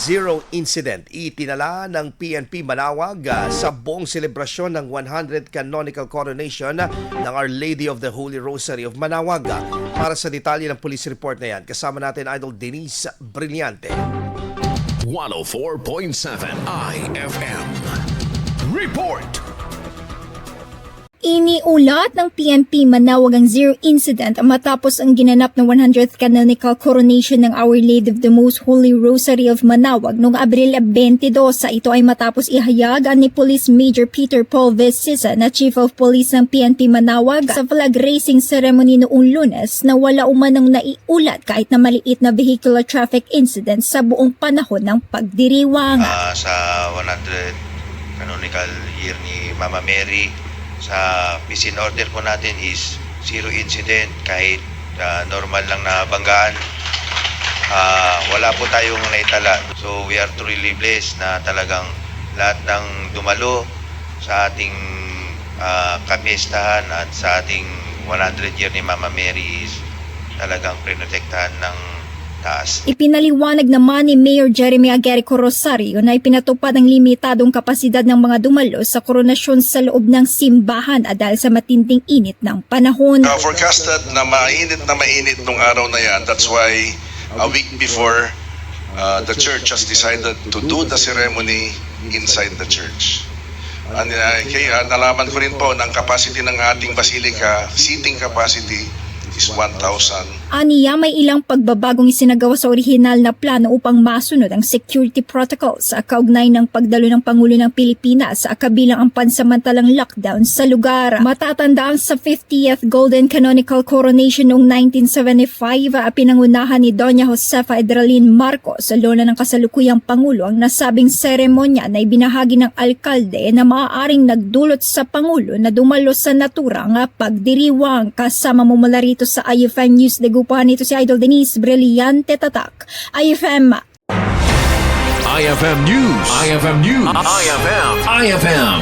Zero incident itinala ng PNP Manawag sa buong selebrasyon ng 100th Canonical Coronation ng Our Lady of the Holy Rosary of Manawag. Para sa detalye ng police report na yan, kasama natin Idol Denise Brillante. 104.7 IFM Report. Iniulat ng PNP Manawag ang zero incident matapos ang ginanap ng 100th Canonical Coronation ng Our Lady of the Most Holy Rosary of Manawag noong Abril 22. Ito ay matapos ihayagan ni Police Major Peter Paul Vesisa na Chief of Police ng PNP Manawag sa flag raising ceremony noong Lunes na wala umanong naiulat kahit na maliit na vehicular traffic incident sa buong panahon ng pagdiriwang. Sa 100 Canonical Year ni Mama Mary, sa peace in order po natin is zero incident kahit normal lang na banggaan. Wala po tayong naitala. So we are truly blessed na talagang lahat ng dumalo sa ating kapistahan at sa ating 100 year ni Mama Mary is talagang prinotektahan ng taas. Ipinaliwanag naman ni Mayor Jeremy Agerico Rosario na ipinatupad ang limitadong kapasidad ng mga dumalo sa koronasyon sa loob ng simbahan dahil sa matinding init ng panahon. Forecasted na mainit nung araw na yan. That's why a week before the church has decided to do the ceremony inside the church. Kaya nalaman ko rin po ng capacity ng ating basilica, seating capacity is 1,000. Aniya may ilang pagbabagong isinagawa sa orihinal na plano upang masunod ang security protocols sa kaugnay ng pagdalo ng Pangulo ng Pilipinas sa kabilang ang pansamantalang lockdown sa lugar. Matatandaan sa 50th Golden Canonical Coronation noong 1975, pinangunahan ni Doña Josefa Edralin Marcos, lola ng kasalukuyang Pangulo, ang nasabing seremonya na ibinahagi ng alkalde na maaaring nagdulot sa Pangulo na dumalo sa naturang pagdiriwang. Kasama mo mula rito sa IFM News, dagupahan nito si Idol Denise Brillante Tatak. IFM IFM News. IFM News. IFM